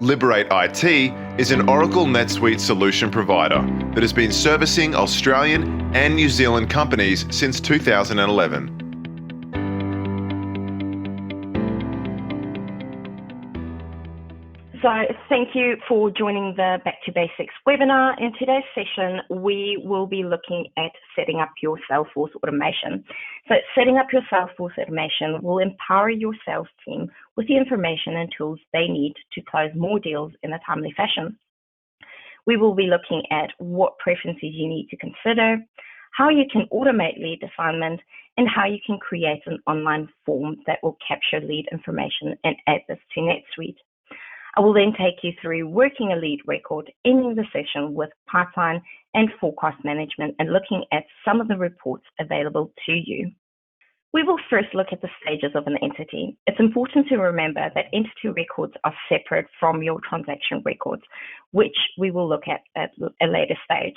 Liberate IT is an Oracle NetSuite solution provider that has been servicing Australian and New Zealand companies since 2011. So thank you for joining the Back to Basics webinar. In today's session, we will be looking at setting up your Salesforce automation. So setting up your Salesforce automation will empower your sales team with the information and tools they need to close more deals in a timely fashion. We will be looking at what preferences you need to consider, how you can automate lead assignment, and how you can create an online form that will capture lead information and add this to NetSuite. I will then take you through working a lead record, ending the session with pipeline and forecast management and looking at some of the reports available to you. We will first look at the stages of an entity. It's important to remember that entity records are separate from your transaction records, which we will look at a later stage.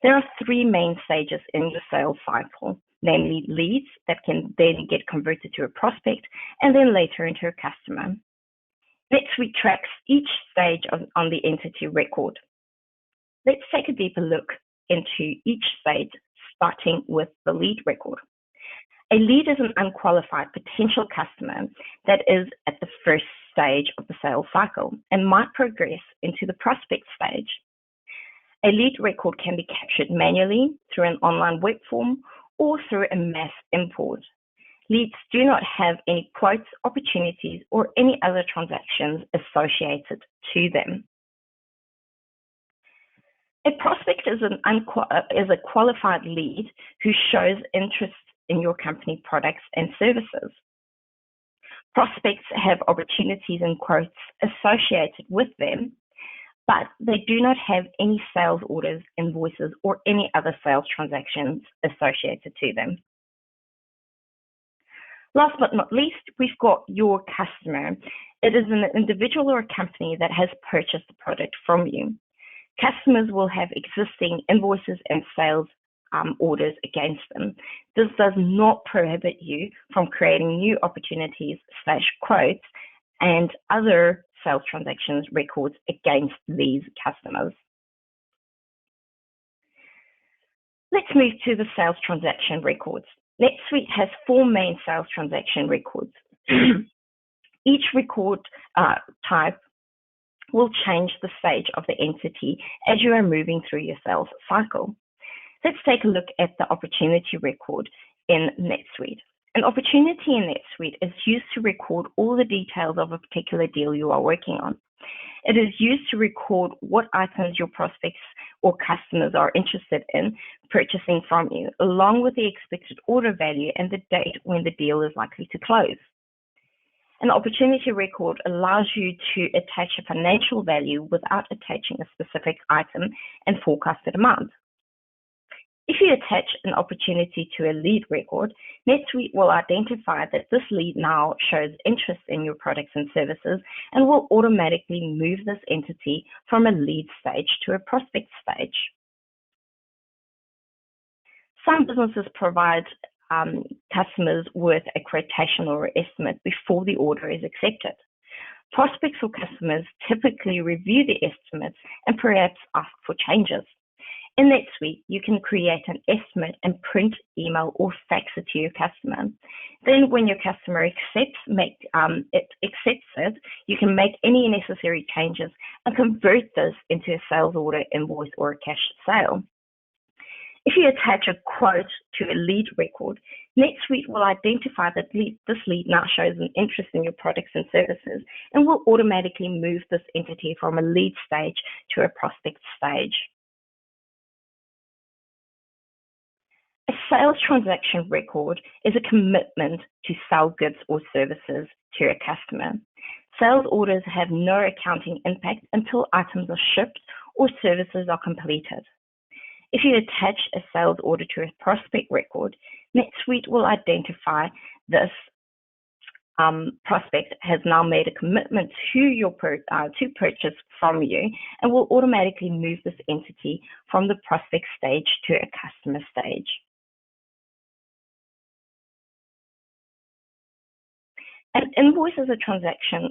There are three main stages in the sales cycle, namely leads that can then get converted to a prospect and then later into a customer. NetSuite tracks each stage on the entity record. Let's take a deeper look into each stage, starting with the lead record. A lead is an unqualified potential customer that is at the first stage of the sales cycle and might progress into the prospect stage. A lead record can be captured manually through an online web form or through a mass import. Leads do not have any quotes, opportunities, or any other transactions associated to them. A prospect is a qualified lead who shows interest in your company products and services. Prospects have opportunities and quotes associated with them, but they do not have any sales orders, invoices, or any other sales transactions associated to them. Last but not least, we've got your customer. It is an individual or a company that has purchased the product from you. Customers will have existing invoices and sales orders against them. This does not prohibit you from creating new opportunities / quotes and other sales transactions records against these customers. Let's move to the sales transaction records. NetSuite has four main sales transaction records. Each record type will change the stage of the entity as you are moving through your sales cycle. Let's take a look at the opportunity record in NetSuite. An opportunity in NetSuite is used to record all the details of a particular deal you are working on. It is used to record what items your prospects or customers are interested in purchasing from you, along with the expected order value and the date when the deal is likely to close. An opportunity record allows you to attach a financial value without attaching a specific item and forecasted amount. If you attach an opportunity to a lead record, NetSuite will identify that this lead now shows interest in your products and services and will automatically move this entity from a lead stage to a prospect stage. Some businesses provide customers with a quotation or estimate before the order is accepted. Prospects or customers typically review the estimates and perhaps ask for changes. In NetSuite, you can create an estimate and print, email, or fax it to your customer. Then when your customer accepts it, you can make any necessary changes and convert this into a sales order, invoice, or a cash sale. If you attach a quote to a lead record, NetSuite will identify that this lead now shows an interest in your products and services and will automatically move this entity from a lead stage to a prospect stage. A sales transaction record is a commitment to sell goods or services to a customer. Sales orders have no accounting impact until items are shipped or services are completed. If you attach a sales order to a prospect record, NetSuite will identify this prospect has now made a commitment to purchase from you and will automatically move this entity from the prospect stage to a customer stage. An invoice is a transaction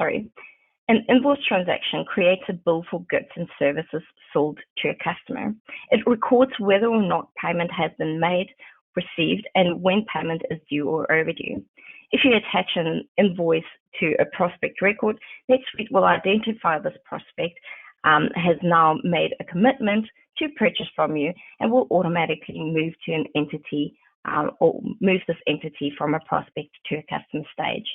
An invoice transaction creates a bill for goods and services sold to a customer. It records whether or not payment has been made, received, and when payment is due or overdue. If you attach an invoice to a prospect record, NetSuite will identify this prospect has now made a commitment to purchase from you and will automatically move to an entity or move this entity from a prospect to a customer stage.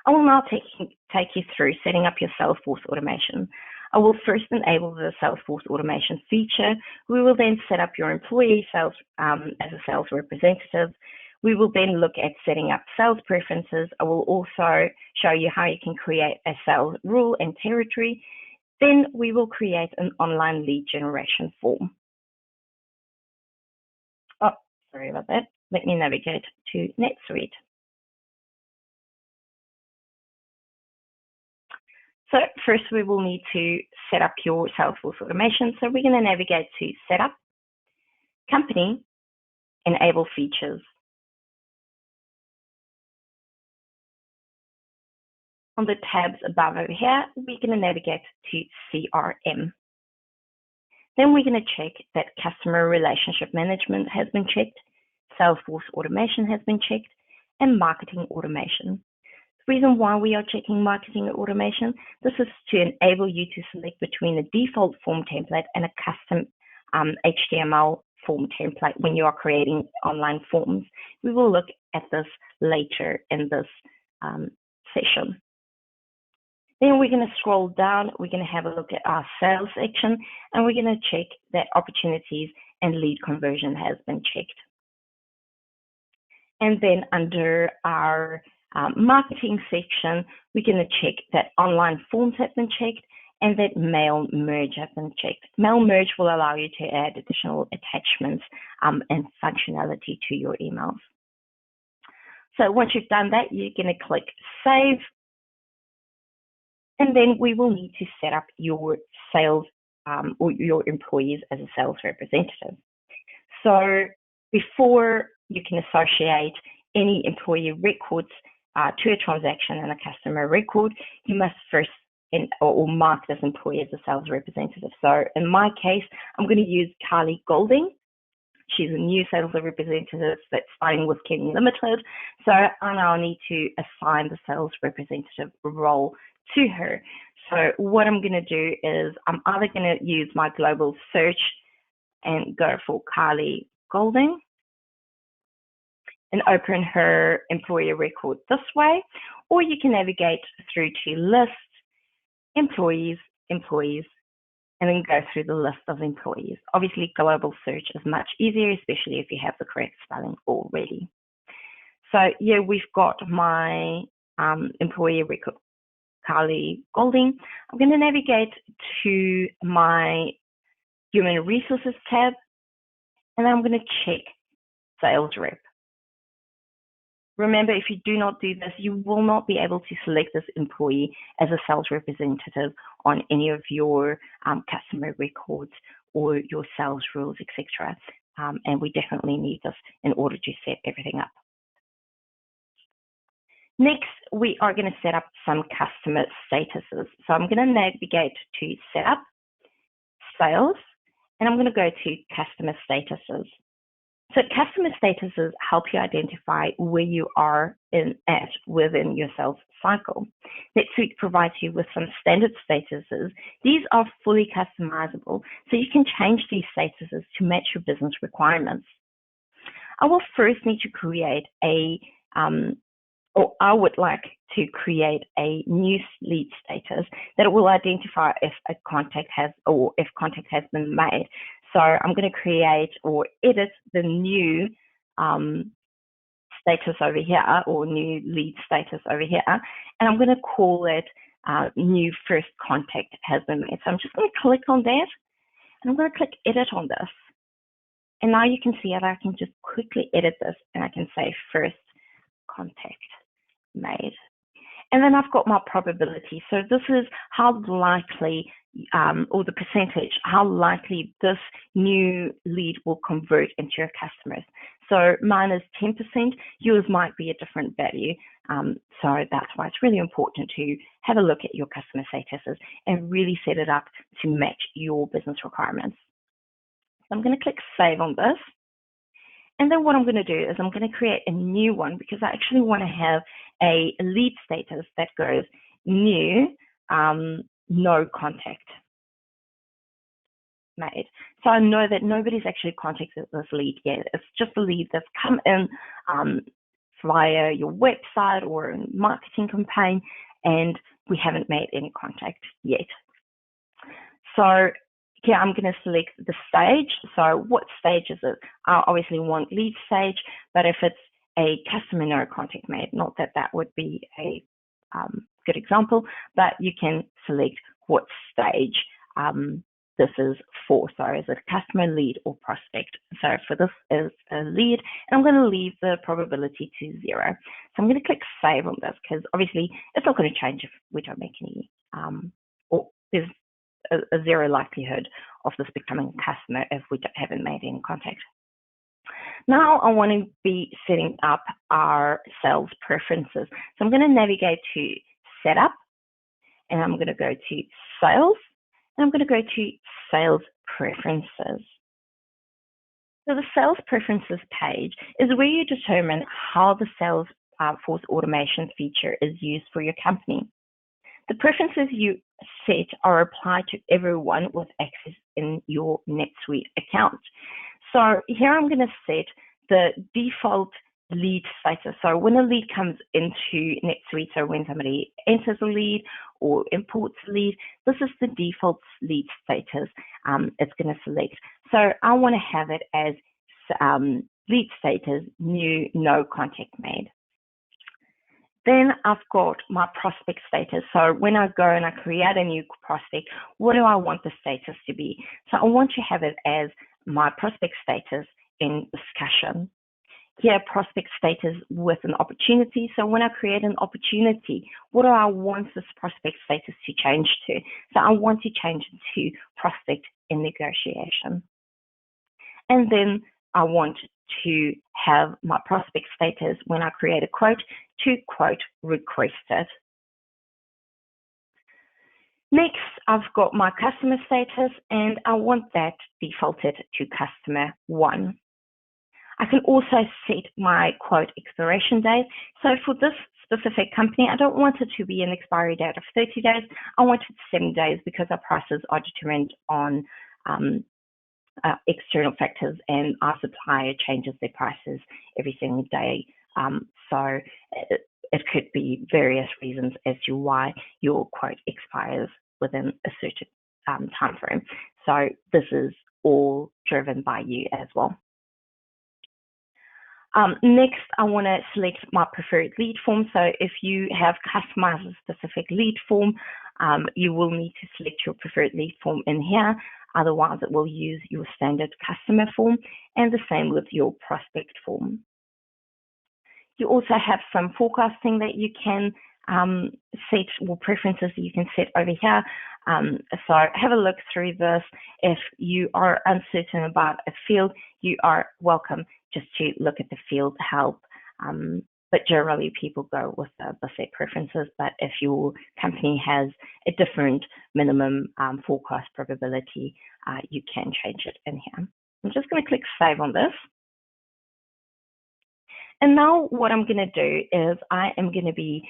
I will now take you through setting up your Salesforce automation. I will first enable the Salesforce automation feature. We will then set up your employee sales as a sales representative. We will then look at setting up sales preferences. I will also show you how you can create a sales rule and territory. Then we will create an online lead generation form. Oh, sorry about that. Let me navigate to NetSuite. So first we will need to set up your Salesforce automation. So we're going to navigate to Setup, Company, Enable Features. On the tabs above over here, we're going to navigate to CRM. Then we're going to check that Customer Relationship Management has been checked, Salesforce Automation has been checked, and Marketing Automation. The reason why we are checking Marketing Automation, this is to enable you to select between a default form template and a custom HTML form template when you are creating online forms. We will look at this later in this session. Then we're going to scroll down, we're going to have a look at our sales section, and we're going to check that opportunities and lead conversion has been checked. And then under our marketing section, we're going to check that online forms have been checked and that mail merge has been checked. Mail merge will allow you to add additional attachments and functionality to your emails. So once you've done that, you're going to click Save. And then we will need to set up your sales or your employees as a sales representative. So before you can associate any employee records to a transaction and a customer record, you must first or mark this employee as a sales representative. So in my case, I'm going to use Carly Golding. She's a new sales representative that's starting with Kenny Limited. So I now need to assign the sales representative role to her. So what I'm going to do is I'm either going to use my global search and go for Carly Golding and open her employee record this way, or you can navigate through to List, Employees, and then go through the list of employees. Obviously, global search is much easier, especially if you have the correct spelling already. So yeah, we've got my employee record, Carly Golding. I'm going to navigate to my Human Resources tab, and I'm going to check Sales Rep. Remember, if you do not do this, you will not be able to select this employee as a sales representative on any of your customer records or your sales rules, etc. And we definitely need this in order to set everything up. Next, we are going to set up some customer statuses. So I'm going to navigate to Setup, Sales, and I'm going to go to Customer Statuses. So customer statuses help you identify where you are at within your sales cycle. NetSuite provides you with some standard statuses. These are fully customizable, so you can change these statuses to match your business requirements. I will first need to create I would like to create a new lead status that will identify if a contact has been made. So I'm going to create or edit the new status over here, or new lead status over here, and I'm going to call it new first contact has been made. So I'm just going to click on that, and I'm going to click edit on this. And now you can see that I can just quickly edit this, and I can say first contact made. And then I've got my probability. So this is how likely, or the percentage, how likely this new lead will convert into your customers. So mine is 10%, yours might be a different value. So that's why it's really important to have a look at your customer statuses and really set it up to match your business requirements. I'm going to click Save on this. And then what I'm going to do is I'm going to create a new one because I actually want to have a lead status that goes new, no contact made. So I know that nobody's actually contacted this lead yet. It's just a lead that's come in via your website or a marketing campaign, and we haven't made any contact yet. So here I'm going to select the stage. So what stage is it? I obviously want lead stage, but if it's a customer no contact made, not that that would be a good example, but you can select what stage this is for. So is it customer, lead, or prospect? So for this is a lead, and I'm going to leave the probability to 0. So I'm going to click Save on this because obviously it's not going to change if we don't make any, or there's a 0 likelihood of this becoming a customer if we haven't made any contact. Now I want to be setting up our sales preferences. So I'm going to navigate to Setup, and I'm going to go to Sales, and I'm going to go to Sales Preferences. So the Sales Preferences page is where you determine how the sales force automation feature is used for your company. The preferences you set are applied to everyone with access in your NetSuite account. So here I'm going to set the default lead status. So when a lead comes into NetSuite, so when somebody enters a lead or imports a lead, this is the default lead status it's going to select. So I want to have it as lead status new, no contact made. Then I've got my prospect status. So when I go and I create a new prospect, what do I want the status to be? So I want to have it as my prospect status in discussion. Here, prospect status with an opportunity. So when I create an opportunity, what do I want this prospect status to change to? So I want to change it to prospect in negotiation. And then I want to have my prospect status when I create a quote to quote requested. Next, I've got my customer status, and I want that defaulted to customer 1. I can also set my quote expiration date. So for this specific company, I don't want it to be an expiry date of 30 days. I want it 7 days because our prices are determined on external factors, and our supplier changes their prices every single day. So it could be various reasons as to why your quote expires within a certain time frame. So this is all driven by you as well. Next, I want to select my preferred lead form. So if you have customized a specific lead form, you will need to select your preferred lead form in here. Otherwise, it will use your standard customer form, and the same with your prospect form. You also have some forecasting that you can set, or preferences that you can set over here. So have a look through this. If you are uncertain about a field, you are welcome just to look at the field help. But generally people go with the set preferences. But if your company has a different minimum forecast probability, you can change it in here. I'm just going to click Save on this. And now what I'm going to do is I am going to be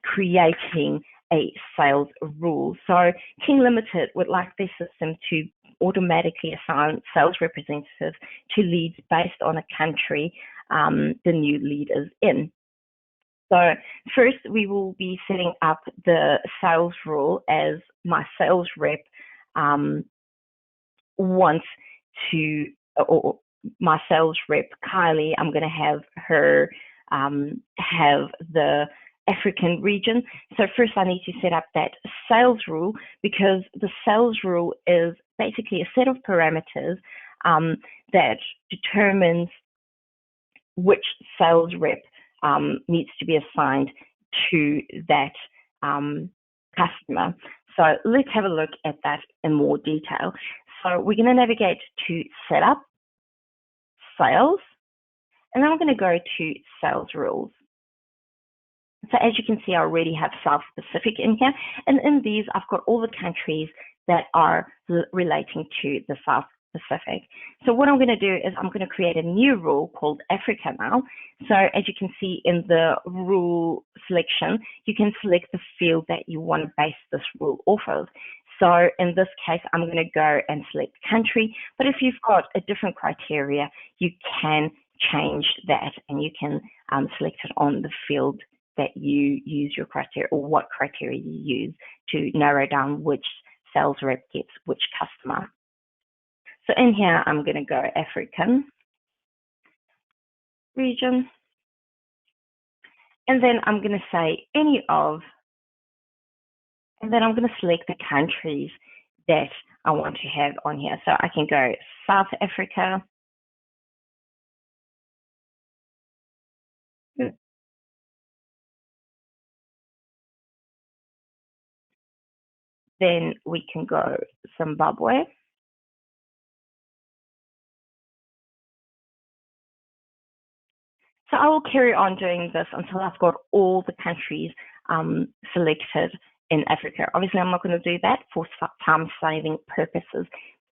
creating a sales rule. So King Limited would like their system to automatically assign sales representatives to leads based on a country the new lead is in. So first we will be setting up the sales rule as my sales rep wants to, or my sales rep, Kylie, I'm going to have her have the African region. So first I need to set up that sales rule, because the sales rule is basically a set of parameters that determines which sales rep needs to be assigned to that customer. So let's have a look at that in more detail. So we're going to navigate to Setup, Sales, and then I'm going to go to Sales Rules. So as you can see, I already have South Pacific in here. And in these, I've got all the countries that are relating to the South Pacific. So what I'm going to do is I'm going to create a new rule called Africa now. So as you can see in the rule selection, you can select the field that you want to base this rule off of. So in this case, I'm going to go and select country. But if you've got a different criteria, you can change that and you can select it on the field that you use your criteria, or what criteria you use to narrow down which sales rep gets which customer. So in here, I'm going to go African region. And then I'm going to say any of, and then I'm going to select the countries that I want to have on here. So I can go South Africa. Then we can go Zimbabwe. So I will carry on doing this until I've got all the countries selected in Africa. Obviously, I'm not going to do that for time-saving purposes,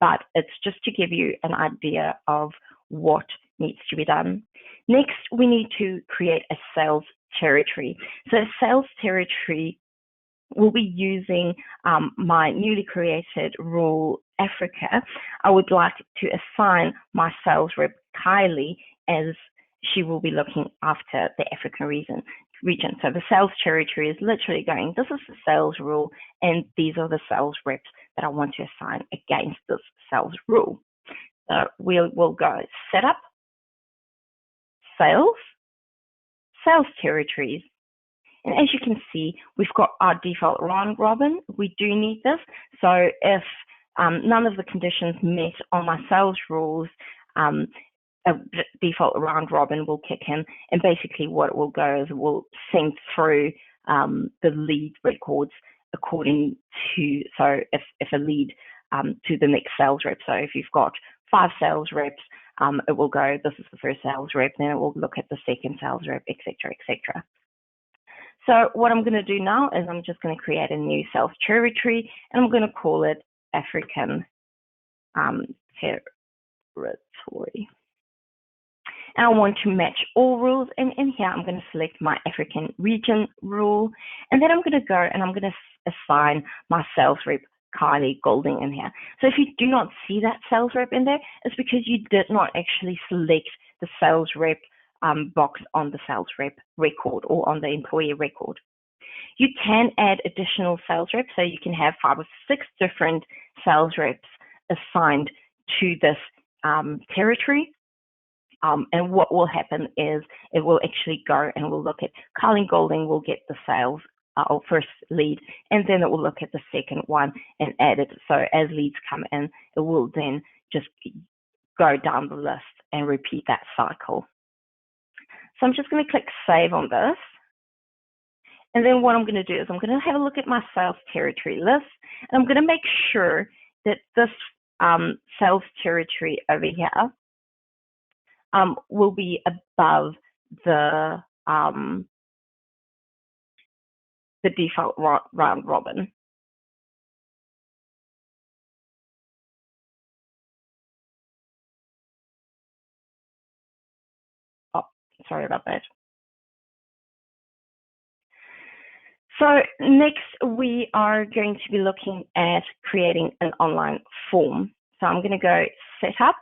but it's just to give you an idea of what needs to be done. Next, we need to create a sales territory. So a sales territory will be using my newly created rule, Africa. I would like to assign my sales rep, Kylie, as she will be looking after the African region. So the sales territory is literally going, this is the sales rule, and these are the sales reps that I want to assign against this sales rule. So we'll go setup, sales territories. And as you can see, we've got our default round robin. We do need this. So if none of the conditions met on my sales rules, a default round robin will kick in. And basically what it will go is it will sync through the lead records according to, so if a lead to the next sales rep. So if you've got 5 sales reps, it will go, this is the first sales rep, then it will look at the second sales rep, etc., etc. So what I'm going to do now is I'm just going to create a new sales territory, and I'm going to call it African territory. And I want to match all rules, and in here I'm going to select my African region rule, and then I'm going to go and I'm going to assign my sales rep Kylie Golding in here. So if you do not see that sales rep in there, it's because you did not actually select the sales rep box on the sales rep record or on the employee record. You can add additional sales reps, so you can have 5 or 6 different sales reps assigned to this territory. And what will happen is it will actually go and we'll look at Kylie Golding will get the sales or first lead, and then it will look at the second one and add it. So as leads come in, it will then just go down the list and repeat that cycle. So I'm just going to click save on this. And then what I'm going to do is I'm going to have a look at my sales territory list, and I'm going to make sure that this sales territory over here will be above the default round robin. Oh, sorry about that. So next we are going to be looking at creating an online form. So I'm going to go setup,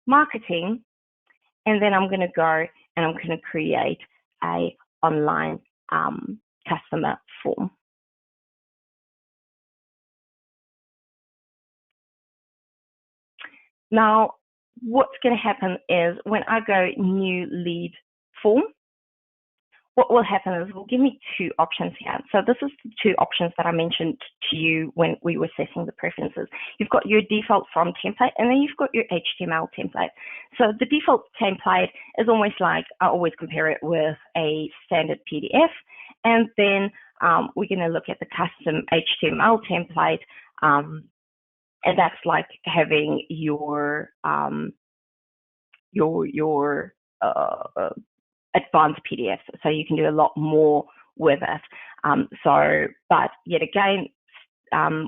marketing, and then I'm going to go and I'm going to create a online customer form. Now, what's going to happen is when I go new lead form, what will happen is it will give me 2 options here. So this is the 2 options that I mentioned to you when we were setting the preferences. You've got your default from template, and then you've got your HTML template. So the default template is almost like, I always compare it with a standard PDF. And then we're going to look at the custom HTML template. And that's like having your advanced PDFs, so you can do a lot more with it. But yet again,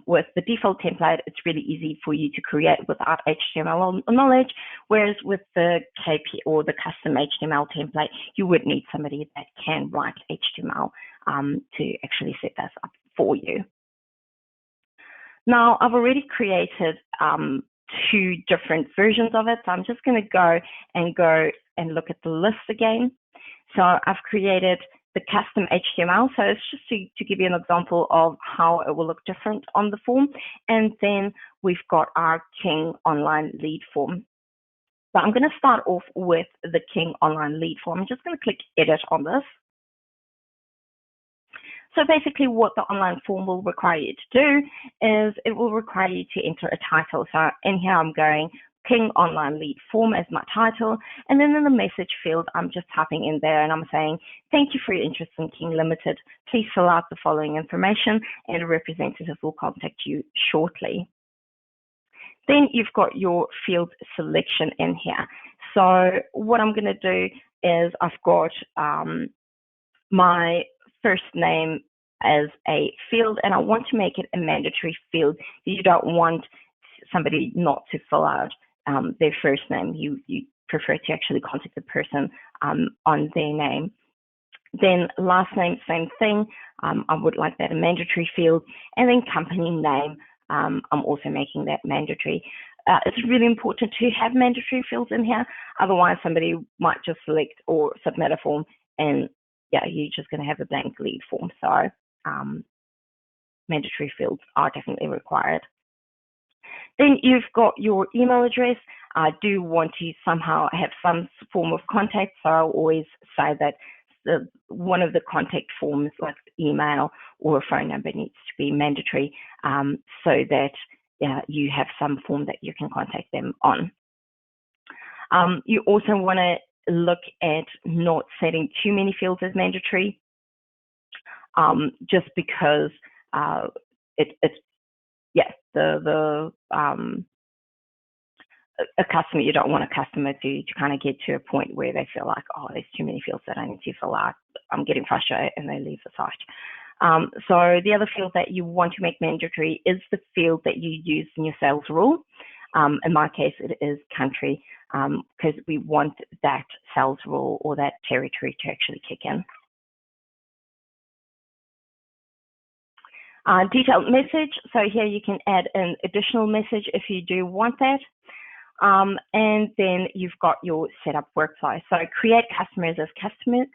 with the default template, it's really easy for you to create without HTML knowledge, whereas with the KP or the custom HTML template, you would need somebody that can write HTML to actually set this up for you. Now, I've already created 2 different versions of it, so I'm just going to go and look at the list again. So I've created the custom HTML, so it's just to give you an example of how it will look different on the form. And then we've got our King Online Lead form. So I'm going to start off with the King Online Lead form. I'm just going to click Edit on this. So basically what the online form will require you to do is it will require you to enter a title. So in here I'm going King Online Lead form as my title, and then in the message field I'm just typing in there and I'm saying, thank you for your interest in King Limited. Please fill out the following information and a representative will contact you shortly. Then you've got your field selection in here. So what I'm going to do is I've got my first name as a field, and I want to make it a mandatory field. You don't want somebody not to fill out their first name. You prefer to actually contact the person on their name. Then last name, same thing. I would like that a mandatory field. And then company name, I'm also making that mandatory. It's really important to have mandatory fields in here. Otherwise, somebody might just select or submit a form and you're just going to have a blank lead form. So mandatory fields are definitely required. Then you've got your email address. I do want to somehow have some form of contact, so I'll always say that one of the contact forms, like email or a phone number, needs to be mandatory, so that you have some form that you can contact them on. You also want to look at not setting too many fields as mandatory, just because a customer, you don't want a customer to kind of get to a point where they feel like, oh, there's too many fields that I need to fill out, I'm getting frustrated, and they leave the site. So the other field that you want to make mandatory is the field that you use in your sales rule. In my case, it is country, because we want that sales rule or that territory to actually kick in. Detailed message. So here you can add an additional message if you do want that. And then you've got your setup workflow. So create customers as companies.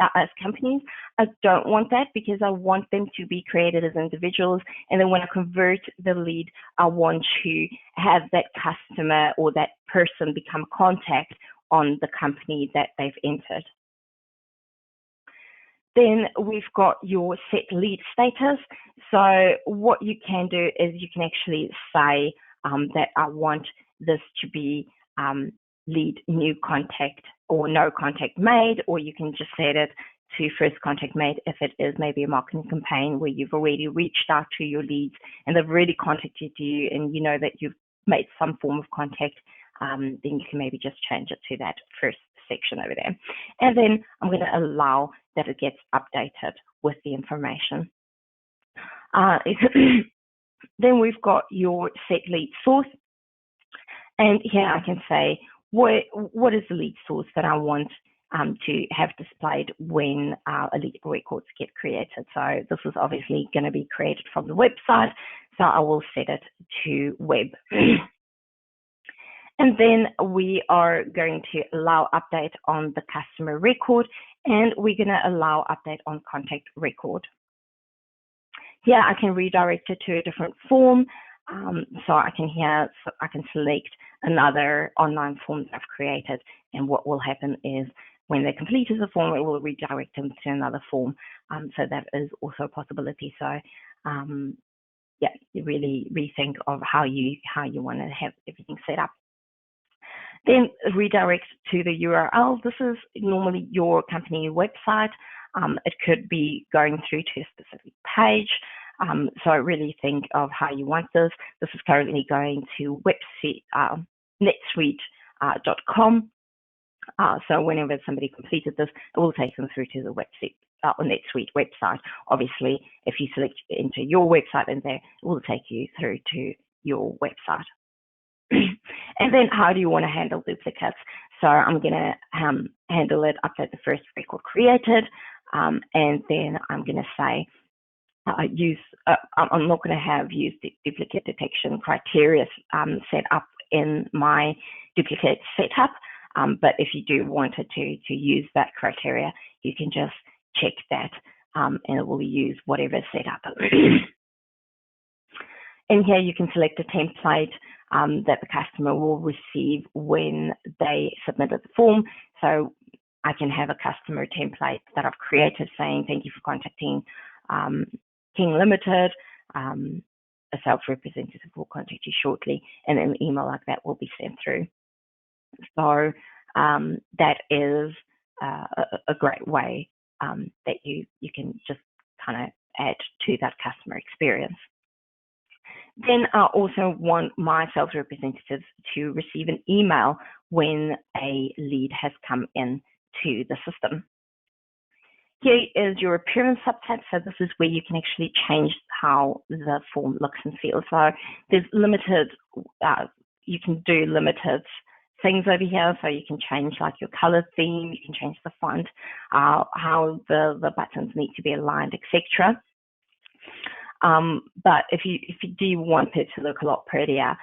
I don't want that because I want them to be created as individuals. And then when I convert the lead, I want to have that customer or that person become contact on the company that they've entered. Then we've got your set lead status. So what you can do is you can actually say that I want this to be lead new contact or no contact made, or you can just set it to first contact made if it is maybe a marketing campaign where you've already reached out to your leads and they've already contacted you and you know that you've made some form of contact, then you can maybe just change it to that first section over there. And then I'm going to allow that it gets updated with the information. Then we've got your set lead source. And here I can say, what is the lead source that I want to have displayed when elite records get created? So this is obviously going to be created from the website. So I will set it to web. And then we are going to allow update on the customer record, and we're going to allow update on contact record. Here I can redirect it to a different form. So I can select another online form that I've created, and what will happen is when they complete the form, it will redirect them to another form. So that is also a possibility. So you really rethink of how you want to have everything set up. Then redirect to the URL. This is normally your company website. It could be going through to a specific page. So really think of how you want this. This is currently going to website NetSuite.com. So whenever somebody completed this, it will take them through to the website, NetSuite website. Obviously, if you select enter your website in there, it will take you through to your website. And then how do you want to handle duplicates? So I'm going to handle it, update the first record created, and then I'm going to say I'm not going to have use duplicate detection criteria set up in my duplicate setup, but if you do wanted to use that criteria, you can just check that, and it will use whatever setup. In here, you can select a template that the customer will receive when they submitted the form. So I can have a customer template that I've created saying, thank you for contacting King Limited. A sales representative will contact you shortly, and an email like that will be sent through. So that is a great way that you can just kind of add to that customer experience. Then I also want my sales representatives to receive an email when a lead has come in to the system. Here is your appearance subtype. So this is where you can actually change how the form looks and feels. So there's limited, you can do limited things over here. So you can change like your color theme, you can change the font, how the buttons need to be aligned, etc. But if you do want it to look a lot prettier,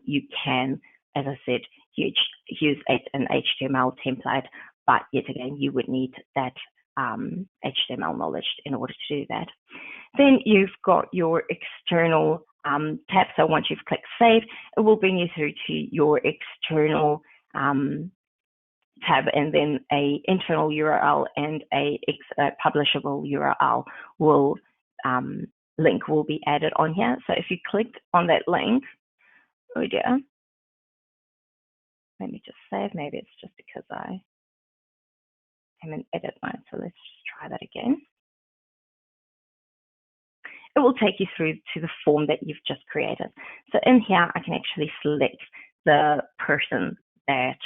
you can, as I said, use an HTML template, but yet again, you would need that HTML knowledge in order to do that. Then you've got your external tab. So once you've clicked save, it will bring you through to your external tab, and then a internal URL and a publishable URL will link will be added on here. So if you click on that link, oh dear, let me just save. Maybe it's just because I am in edit mode. So let's just try that again. It will take you through to the form that you've just created. So in here, I can actually select the person that,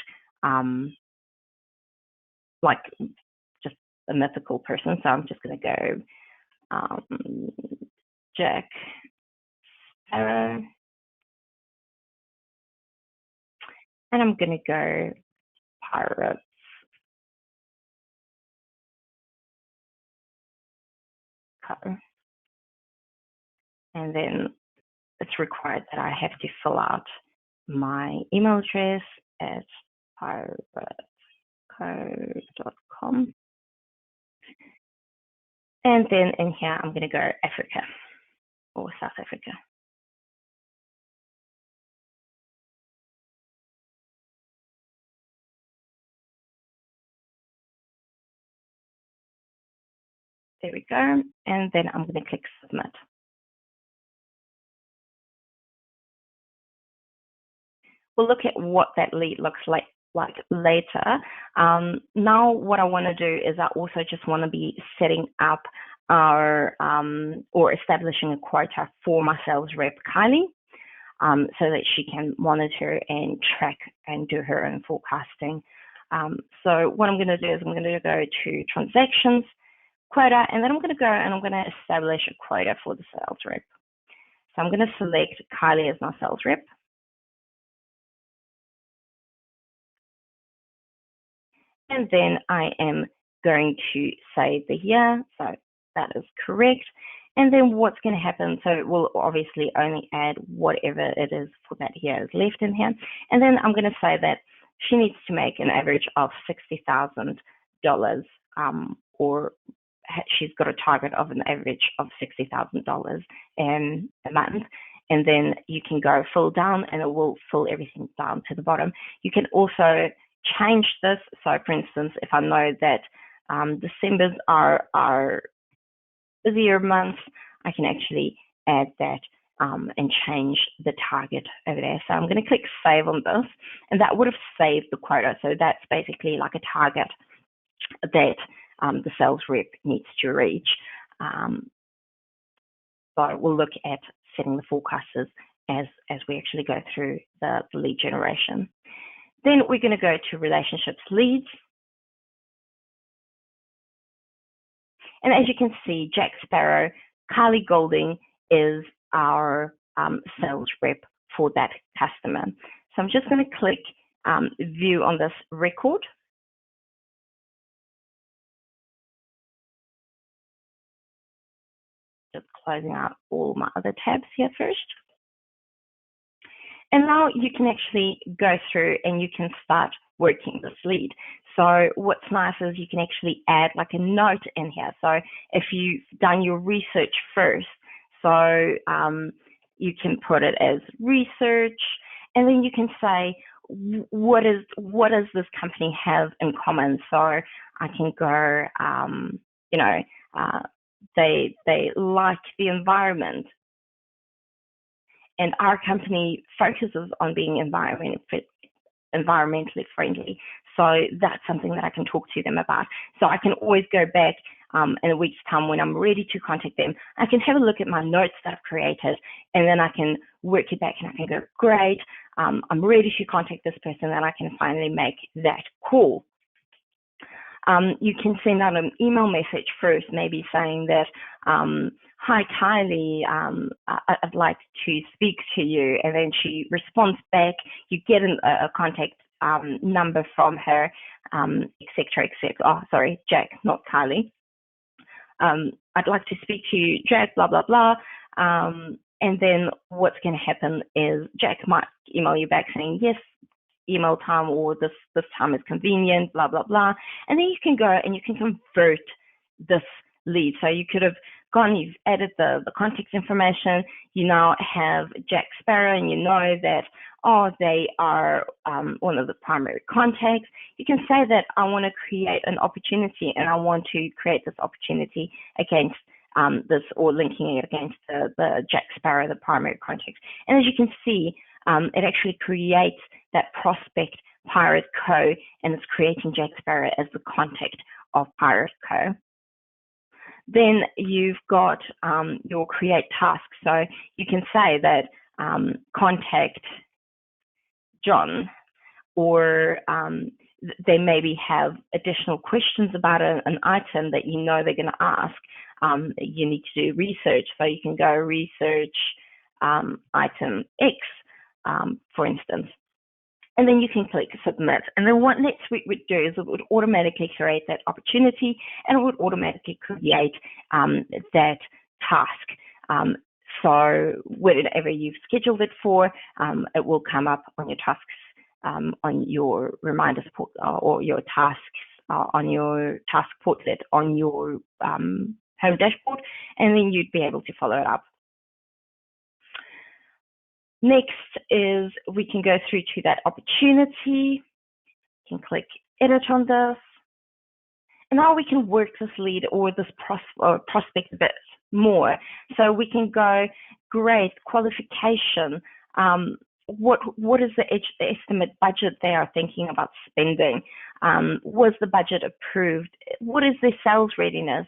like just a mythical person. So I'm just going to go Jack Sparrow, and I'm going to go Pirates Co. And then it's required that I have to fill out my email address at piratesco.com. And then in here, I'm going to go Africa or South Africa. There we go. And then I'm going to click submit. We'll look at what that lead looks like later. Now what I want to do is I also just want to be setting up our or establishing a quota for my sales rep Kylie, so that she can monitor and track and do her own forecasting. So what I'm going to do is I'm going to go to transactions, quota, and then I'm going to go and I'm going to establish a quota for the sales rep. So I'm going to select Kylie as my sales rep. And then I am going to save the year, so that is correct. And then what's going to happen, so it will obviously only add whatever it is for that year is left in here. And then I'm going to say that she needs to make an average of $60,000, or she's got a target of an average of $60,000 in a month. And then you can go full down and it will fill everything down to the bottom. You can also change this. So for instance, if I know that December's are busier months, I can actually add that and change the target over there. So I'm going to click save on this, and that would have saved the quota. So that's basically like a target that the sales rep needs to reach. So we'll look at setting the forecasters as we actually go through the lead generation. Then we're going to go to relationships leads. And as you can see, Jack Sparrow, Kylie Golding is our sales rep for that customer. So I'm just going to click view on this record. Just closing out all my other tabs here first. And now you can actually go through and you can start working this lead. So what's nice is you can actually add like a note in here. So if you've done your research first, so you can put it as research, and then you can say, what does this company have in common? So I can go, they like the environment, and our company focuses on being environmentally friendly. So that's something that I can talk to them about. So I can always go back in a week's time when I'm ready to contact them. I can have a look at my notes that I've created, and then I can work it back and I can go, great, I'm ready to contact this person, and I can finally make that call. You can send out an email message first, maybe saying that, hi, Kylie, I'd like to speak to you. And then she responds back. You get a contact number from her, et cetera, et cetera. Oh, sorry, Jack, not Kylie. I'd like to speak to you, Jack, blah, blah, blah. And then what's going to happen is Jack might email you back saying, yes, email time, or this time is convenient, blah, blah, blah. And then you can go and you can convert this lead. So you could have gone, you've added the contact information, you now have Jack Sparrow, and you know that, oh, they are one of the primary contacts. You can say that I want to create an opportunity, and I want to create this opportunity against this, or linking it against the Jack Sparrow, the primary contact. And as you can see, it actually creates that prospect Pirate Co, and it's creating Jack Sparrow as the contact of Pirate Co. Then you've got your create task. So you can say that contact John, or they maybe have additional questions about an item that you know they're going to ask. You need to do research. So you can go research item X, for instance. And then you can click submit. And then what NetSuite would do is it would automatically create that opportunity, and it would automatically create that task. So whatever you've scheduled it for, it will come up on your tasks, on your reminders or your tasks on your task portlet on your home dashboard, and then you'd be able to follow it up. Next is we can go through to that opportunity. You can click edit on this. And now we can work this lead or this prospect a bit more. So we can go, great, qualification. What is the estimate budget they are thinking about spending? Was the budget approved? What is their sales readiness?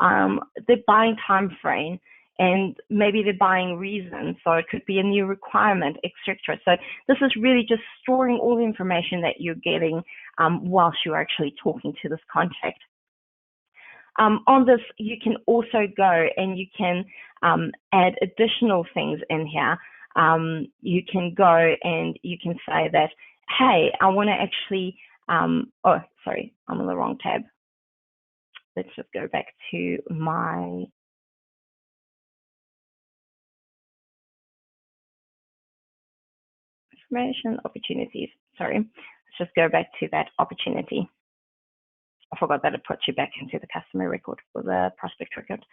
Their buying time frame, and maybe the buying reason. So it could be a new requirement, etc. So this is really just storing all the information that you're getting whilst you're actually talking to this contact. On this, you can also go and you can add additional things in here. You can go and you can say that, hey, I want to actually, oh, sorry, I'm on the wrong tab. Let's just go back to my information, opportunities. Sorry, let's just go back to that opportunity. I forgot that it puts you back into the customer record or the prospect record.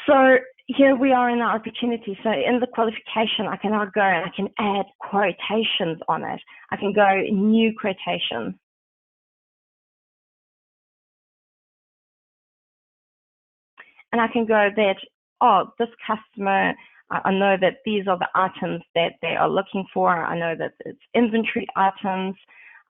So here we are in our opportunity. So in the qualification, I can now go and I can add quotations on it. I can go new quotation. And I can go that, oh, this customer, I know that these are the items that they are looking for. I know that it's inventory items.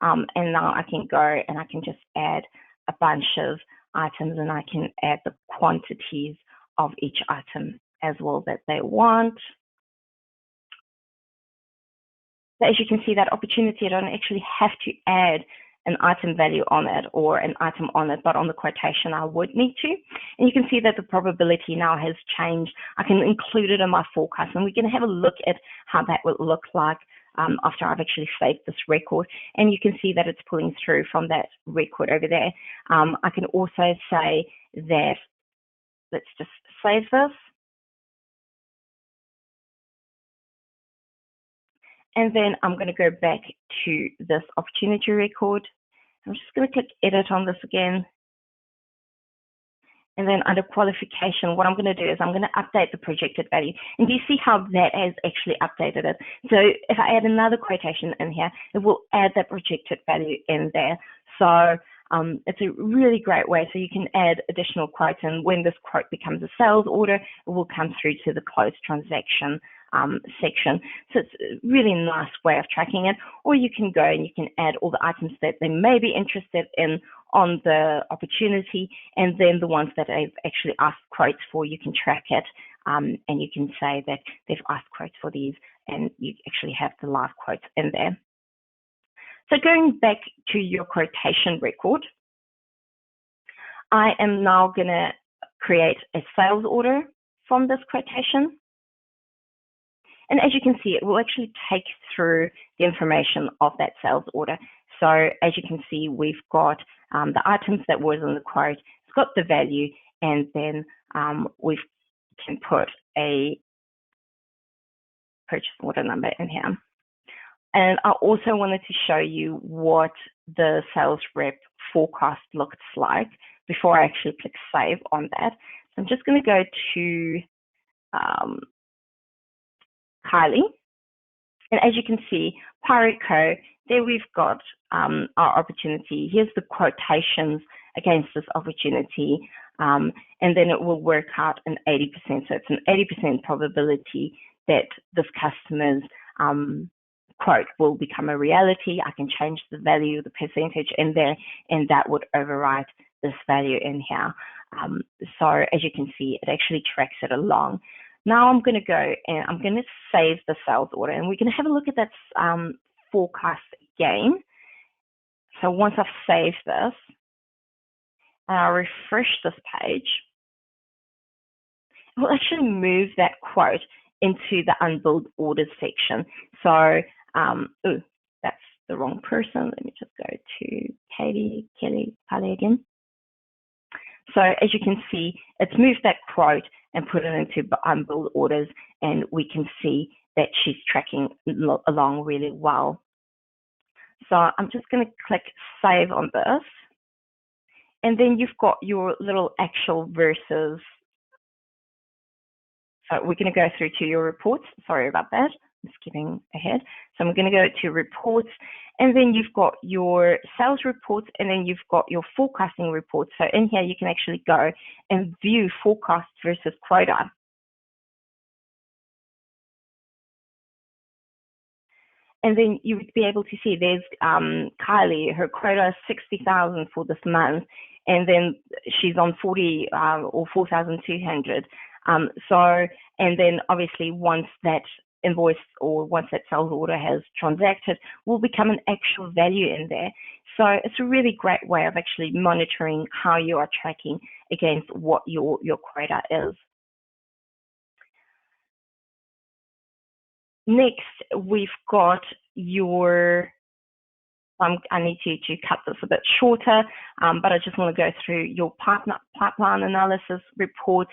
And now I can go and I can just add a bunch of items, and I can add the quantities of each item as well that they want. So as you can see, that opportunity, I don't actually have to add an item value on it or an item on it, but on the quotation I would need to. And you can see that the probability now has changed. I can include it in my forecast, and we can have a look at how that would look like after I've actually saved this record. And you can see that it's pulling through from that record over there. I can also say that, let's just save this. And then I'm going to go back to this opportunity record. I'm just going to click edit on this again. And then under qualification, what I'm going to do is I'm going to update the projected value. And do you see how that has actually updated it? So if I add another quotation in here, it will add that projected value in there. So it's a really great way. So you can add additional quotes, and when this quote becomes a sales order, it will come through to the closed transaction section. So it's a really nice way of tracking it. Or you can go and you can add all the items that they may be interested in on the opportunity, and then the ones that they've actually asked quotes for, you can track it, and you can say that they've asked quotes for these, and you actually have the live quotes in there. So going back to your quotation record, I am now going to create a sales order from this quotation. And as you can see, it will actually take through the information of that sales order. So as you can see, we've got the items that was in the quote, it's got the value, and then we can put a purchase order number in here. And I also wanted to show you what the sales rep forecast looks like before I actually click save on that. So I'm just going to go to Kylie. And as you can see, Pirate Co, there we've got our opportunity. Here's the quotations against this opportunity. And then it will work out an 80%. So it's an 80% probability that this customer's quote will become a reality. I can change the value, the percentage in there, and that would overwrite this value in here. So as you can see, it actually tracks it along. Now I'm going to go and I'm going to save the sales order, and we're going to have a look at that forecast again. So once I've saved this, and I'll refresh this page, it will actually move that quote into the unbilled orders section. So, that's the wrong person. Let me just go to Kelly again. So as you can see, it's moved that quote and put it into unbilled orders, and we can see that she's tracking along really well. So I'm just going to click save on this, and then you've got your little actual versus. So we're going to go through to your reports. Sorry about that. I'm skipping ahead. So I'm going to go to reports, and then you've got your sales reports, and then you've got your forecasting reports. So in here, you can actually go and view forecast versus quota. And then you would be able to see there's Kylie, her quota is 60,000 for this month, and then she's on 40 or 4,200. So, and then obviously once that invoice or once that sales order has transacted, will become an actual value in there. So it's a really great way of actually monitoring how you are tracking against what your quota is. Next, we've got your, I need to cut this a bit shorter, but I just want to go through your pipeline analysis reports.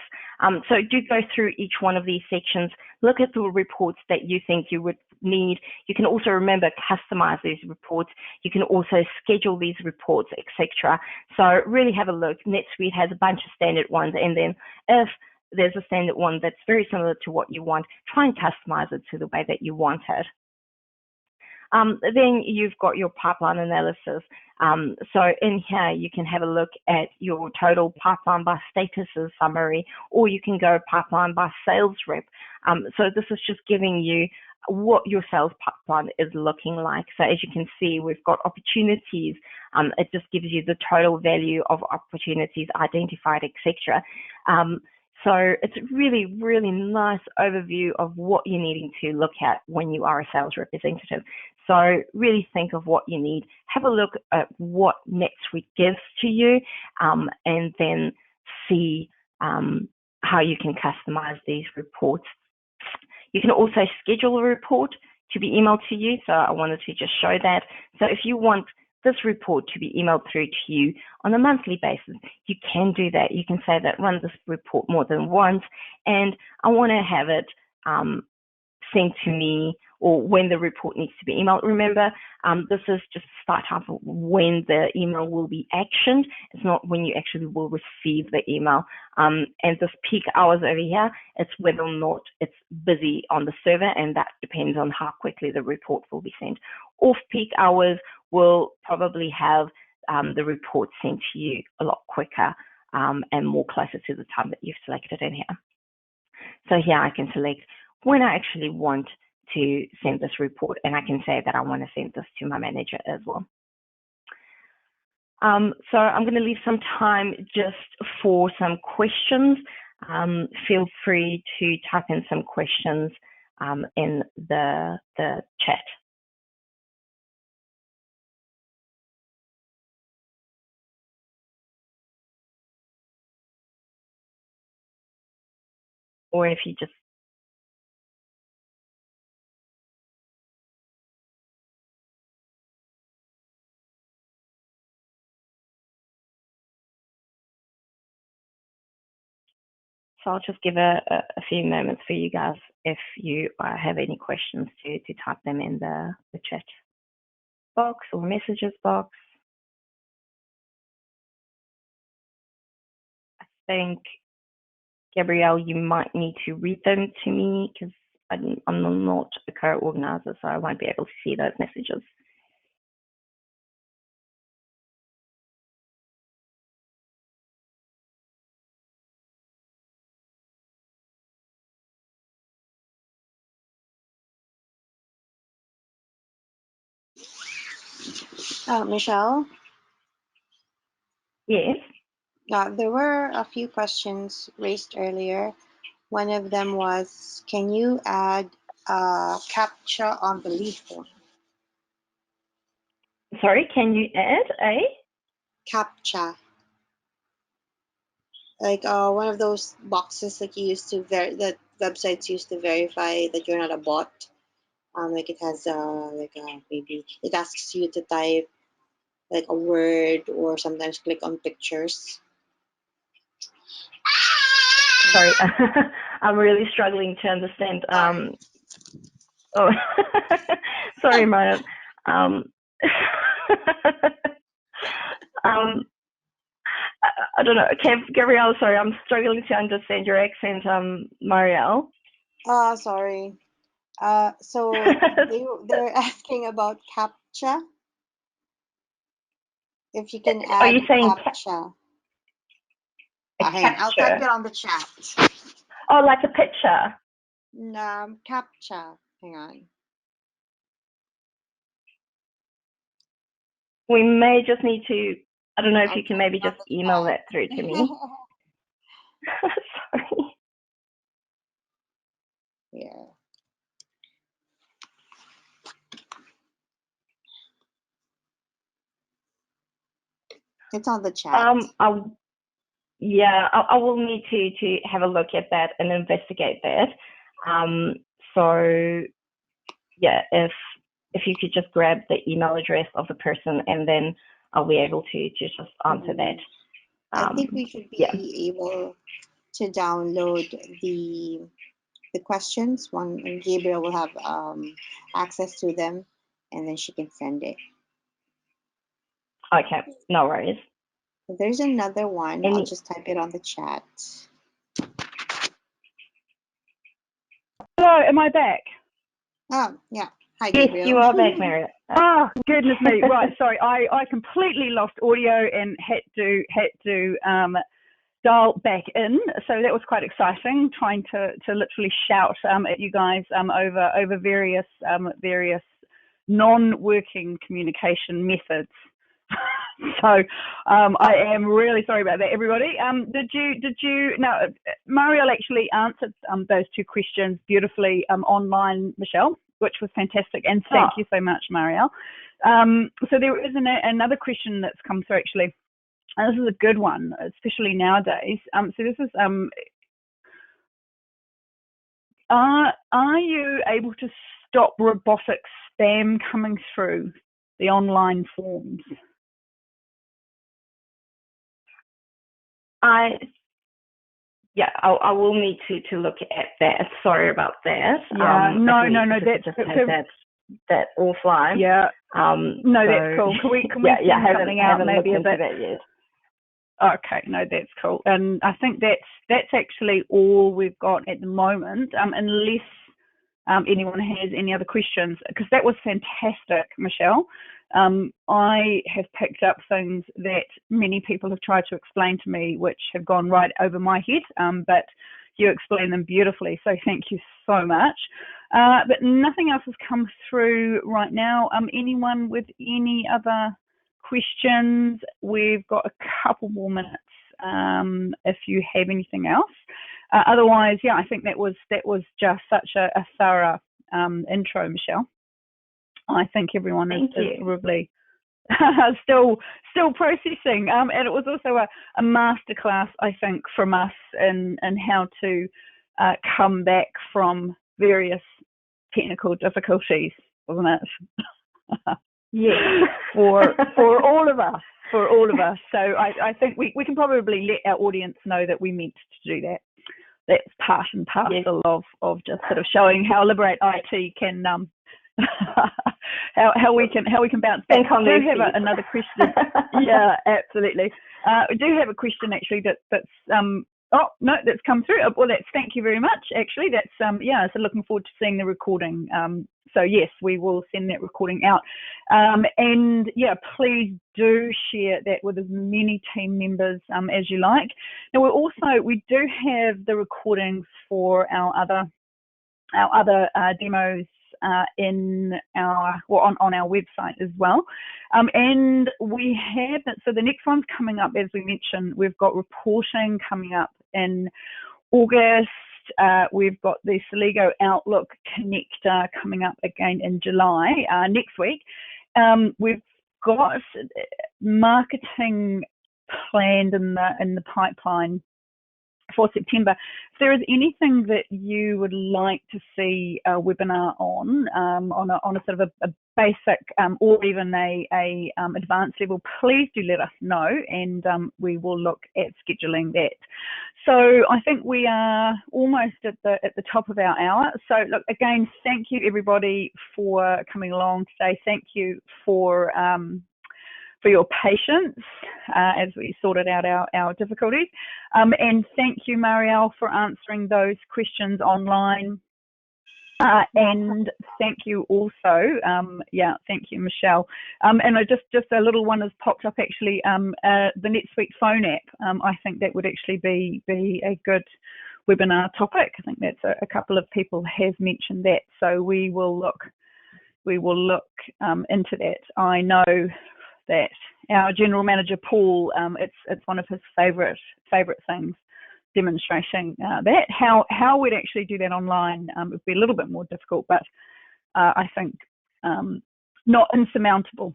So do go through each one of these sections, look at the reports that you think you would need. You can also remember, customize these reports. You can also schedule these reports, etc. So really have a look. NetSuite has a bunch of standard ones, and then if there's a standard one that's very similar to what you want, try and customize it to the way that you want it. Then you've got your pipeline analysis. So in here, you can have a look at your total pipeline by status summary, or you can go pipeline by sales rep. So this is just giving you what your sales pipeline is looking like. So as you can see, we've got opportunities. It just gives you the total value of opportunities identified, etc. So it's a really, really nice overview of what you're needing to look at when you are a sales representative. So really think of what you need, have a look at what NetSuite gives to you, and then see how you can customize these reports. You can also schedule a report to be emailed to you. So I wanted to just show that. So if you want this report to be emailed through to you on a monthly basis, you can do that. You can say that run this report more than once, and I want to have it sent to me, or when the report needs to be emailed. Remember, this is just a start time of when the email will be actioned. It's not when you actually will receive the email. And this peak hours over here, it's whether or not it's busy on the server, and that depends on how quickly the report will be sent. Off-peak hours will probably have the report sent to you a lot quicker and more closer to the time that you've selected in here. So here I can select when I actually want to send this report, and I can say that I want to send this to my manager as well. So I'm going to leave some time just for some questions. Feel free to type in some questions in the chat. Or if you just So I'll just give a few moments for you guys if you have any questions to type them in the chat box or messages box. I think, Gabrielle, you might need to read them to me because I'm not a co-organizer, so I won't be able to see those messages. Michelle? Yes. There were a few questions raised earlier. One of them was, can you add CAPTCHA on the lead form? Sorry, can you add a? CAPTCHA. Like one of those boxes that you used to that websites used to verify that you're not a bot. Like it has maybe it asks you to type like a word or sometimes click on pictures. Sorry, I'm really struggling to understand. Oh, sorry, Maya. I don't know. Okay, Gabrielle, sorry, I'm struggling to understand your accent, Marielle. Sorry. So they're asking about CAPTCHA. If you can add Are you saying CAPTCHA. Hang on, I'll type it on the chat. Oh, like a picture? CAPTCHA. Hang on. We may just need to, I don't know if you can maybe just email that through to me. Sorry. Yeah. It's on the chat. I will need to have a look at that and investigate that. So yeah, if you could just grab the email address of the person, and then I'll be able to just answer that. I think we should be able to download the questions. And Gabriel will have access to them, and then she can send it. Okay, no worries. There's another one. I'll just type it on the chat. Hello, am I back? Oh, yeah. Hi, Gabriel. Yes, you are back, Marriott. Oh, goodness me. Right, sorry. I completely lost audio and had to dial back in. So that was quite exciting, trying to literally shout at you guys over various non-working communication methods. So I am really sorry about that, everybody. Did you? No, Marielle actually answered those two questions beautifully online, Michelle, which was fantastic. And thank you so much, Marielle. So there is another question that's come through actually. And this is a good one, especially nowadays. So this is, are you able to stop robotic spam coming through the online forms? I will need to look at that. Sorry about that. Yeah, no, that's offline. Yeah. No, so, that's cool. Can we send something out maybe a bit? That yet. Okay, no, that's cool. And I think that's actually all we've got at the moment, unless anyone has any other questions, because that was fantastic, Michelle. I have picked up things that many people have tried to explain to me, which have gone right over my head, but you explained them beautifully, so thank you so much. But nothing else has come through right now. Anyone with any other questions? We've got a couple more minutes if you have anything else. Otherwise, yeah, I think that was just such a thorough intro, Michelle. I think everyone is probably still processing, and it was also a masterclass, I think, from us in how to come back from various technical difficulties, wasn't it? Yeah, for all of us. So I think we can probably let our audience know that we meant to do that. That's part and parcel of just sort of showing how Liberate IT can how we can bounce back. I do have another question. Yeah, absolutely. We do have a question actually that's that's come through. Well, thank you very much. Actually, that's so looking forward to seeing the recording. So yes, we will send that recording out. And yeah, please do share that with as many team members as you like. Now we do have the recordings for our other demos on our website as well. And we have so the next one's coming up, as we mentioned. We've got reporting coming up in August. We've got the Sligo Outlook connector coming up again in July next week. We've got marketing planned in the pipeline for September. If there is anything that you would like to see a webinar on a sort of a basic or even a advanced level, please do let us know, and we will look at scheduling that. So I think we are almost at the top of our hour. So look, again, thank you everybody for coming along today. Thank you for your patience as we sorted out our difficulties. And thank you, Marielle, for answering those questions online. And thank you also, thank you, Michelle. And just a little one has popped up actually, the NetSuite phone app. I think that would actually be a good webinar topic. I think that's a couple of people have mentioned that. So we will look into that. I know that our general manager Paul, it's one of his favourite things, demonstrating that. How we'd actually do that online would be a little bit more difficult, but I think not insurmountable.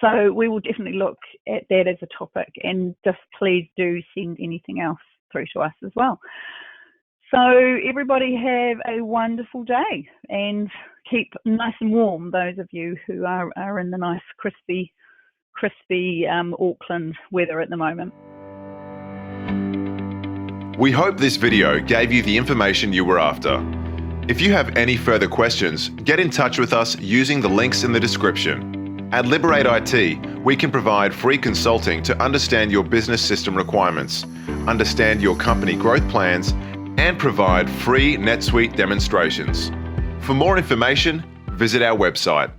So we will definitely look at that as a topic, and just please do send anything else through to us as well. So everybody have a wonderful day, and keep nice and warm, those of you who are in the nice crispy Auckland weather at the moment. We hope this video gave you the information you were after. If you have any further questions, get in touch with us using the links in the description. At Liberate IT, we can provide free consulting to understand your business system requirements, understand your company growth plans, and provide free NetSuite demonstrations. For more information, visit our website.